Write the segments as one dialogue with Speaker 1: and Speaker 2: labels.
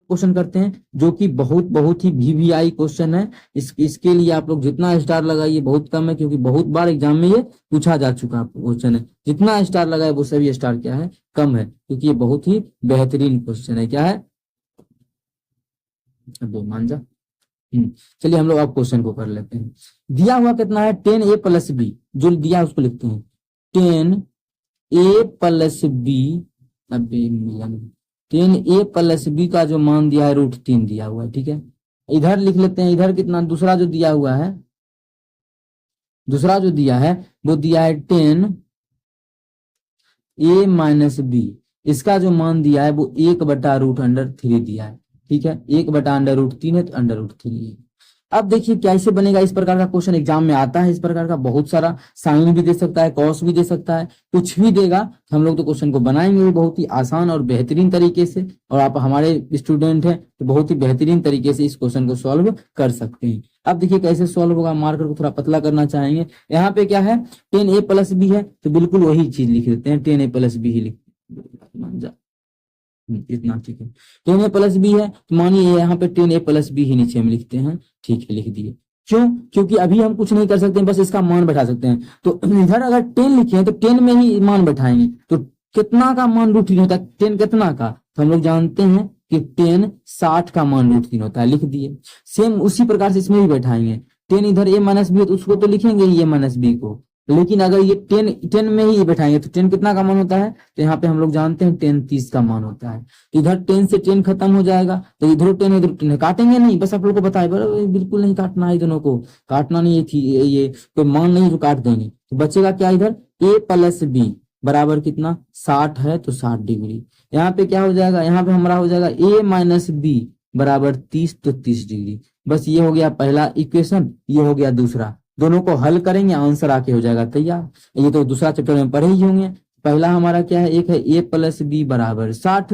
Speaker 1: Question करते हैं जो कि बहुत बहुत ही वीवीआई क्वेश्चन है। इसके लिए आप लोग जितना स्टार लगाइए बहुत कम है, क्योंकि बहुत बार एग्जाम में ये पूछा जा चुका क्वेश्चन है। जितना स्टार लगाए वो सभी स्टार क्या है, कम है, क्योंकि ये बहुत ही बेहतरीन क्वेश्चन है। क्या है, अब मान जा। चलिए हम लोग अब क्वेश्चन को कर लेते हैं। दिया हुआ कितना है, 10a+b, जो दिया है उसको लिखते हैं 10a+b। अभी 10a+b का जो मान दिया है √3 दिया हुआ है, ठीक है। इधर लिख लेते हैं, इधर कितना, दूसरा जो दिया हुआ है, दूसरा जो दिया है वो दिया है 10a-b। इसका जो मान दिया है वो 1/√3 दिया है, ठीक है। 1/√3 है तो √3 है। अब देखिए कैसे बनेगा, इस प्रकार का क्वेश्चन एग्जाम में आता है। इस प्रकार का बहुत सारा साइन भी दे सकता है, कॉस भी दे सकता है, कुछ भी देगा। हम लोग तो क्वेश्चन को बनाएंगे भी बहुत ही आसान और बेहतरीन तरीके से, और आप हमारे स्टूडेंट हैं तो बहुत ही बेहतरीन तरीके से इस क्वेश्चन को सॉल्व कर सकते हैं। अब देखिए कैसे सॉल्व होगा, मार्कर को थोड़ा पतला करना चाहेंगे। यहाँ पे क्या है, 10a+b है तो बिल्कुल वही चीज लिख देते हैं, 10a+b ही लिख इतना, ठीक है। 10a+b है तो मानिए यहाँ पे 10a+b ही नीचे में लिखते हैं, ठीक है, लिख दिए। क्यों, क्योंकि अभी हम कुछ नहीं कर सकते, बस इसका मान बैठा सकते हैं। तो इधर अगर 10 लिखे हैं तो 10 में ही मान बैठाएंगे, तो कितना का मान √3 होता है, 10 कितना का, तो हम लोग जानते हैं कि 10 60 का मान √3 होता है, लिख दिए। सेम उसी प्रकार से इसमें भी बैठाएंगे। 10 इधर a-b है तो उसको तो लिखेंगे ही a-b को, लेकिन अगर ये 10 में ही बैठाएंगे तो 10 कितना का मान होता है, तो यहाँ पे हम लोग जानते हैं 10 30 का मान होता है। इधर 10 से 10 खत्म हो जाएगा तो इधर 10 इधर 10 है, काटेंगे नहीं, बस आप लोग को बताए बिल्कुल नहीं काटना है, दोनों को काटना नहीं थी, ये कोई मान नहीं जो काट देंगे। तो बचेगा क्या, इधर a+b बराबर कितना 60 है तो 60 डिग्री। यहाँ पे क्या हो जाएगा, यहाँ पे हमारा हो जाएगा a-b बराबर 30 तो 30 डिग्री। बस ये हो गया पहला इक्वेशन, ये हो गया दूसरा। दोनों को हल करेंगे, आंसर आके हो जाएगा तैयार। ये तो दूसरा चैप्टर में पढ़े ही होंगे। पहला हमारा क्या है, एक है a+b बराबर 60,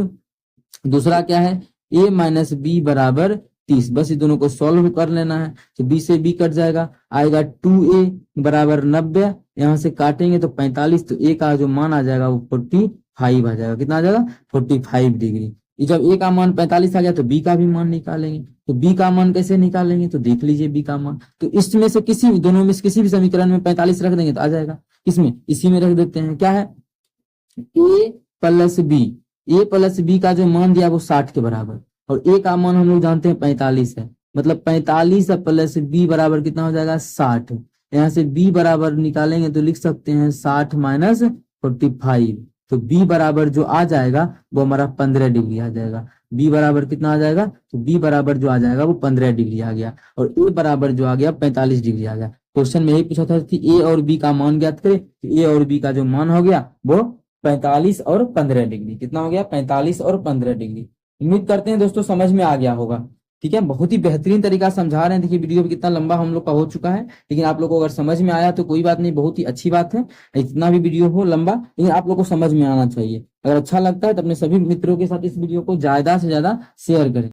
Speaker 1: दूसरा क्या है a-b बराबर 30। बस ये दोनों को सॉल्व कर लेना है। तो b से b कट जाएगा, आएगा 2a बराबर 90, यहाँ से काटेंगे तो 45, तो a का जो मान आ जाएगा वो 45 आ जाएगा। कितना आ जाएगा, 45 डिग्री। जब a का मान 45 आ गया तो b का भी मान निकालेंगे। तो b का मान कैसे निकालेंगे, तो देख लीजिए b का मान, तो इसमें से किसी भी, दोनों में से किसी भी समीकरण में 45 रख देंगे तो आ जाएगा। इसमें इसी में रख देते हैं, क्या है a+b का जो मान दिया वो 60 के बराबर, और a का मान हम लोग जानते हैं 45 है, मतलब 45 प्लस b बराबर कितना हो जाएगा 60। यहाँ से b बराबर निकालेंगे तो लिख सकते हैं 60 माइनस 45, तो b बराबर जो आ जाएगा वो हमारा 15 डिग्री आ जाएगा। b बराबर कितना आ जाएगा, तो b बराबर जो आ जाएगा वो 15 डिग्री आ गया, और a बराबर जो आ गया 45 डिग्री आ गया। क्वेश्चन में यही पूछा था कि a और b का मान ज्ञात करें, तो a और b का जो मान हो गया वो 45 और 15 डिग्री। कितना हो गया, 45 और 15 डिग्री। उम्मीद करते हैं दोस्तों समझ में आ गया होगा, ठीक है। बहुत ही बेहतरीन तरीका से समझा रहे हैं। देखिए वीडियो भी कितना लंबा हम लोग का हो चुका है, लेकिन आप लोग को अगर समझ में आया तो कोई बात नहीं, बहुत ही अच्छी बात है। इतना भी वीडियो हो लंबा, लेकिन आप लोग को समझ में आना चाहिए। अगर अच्छा लगता है तो अपने सभी मित्रों के साथ इस वीडियो को ज्यादा से ज्यादा शेयर करें।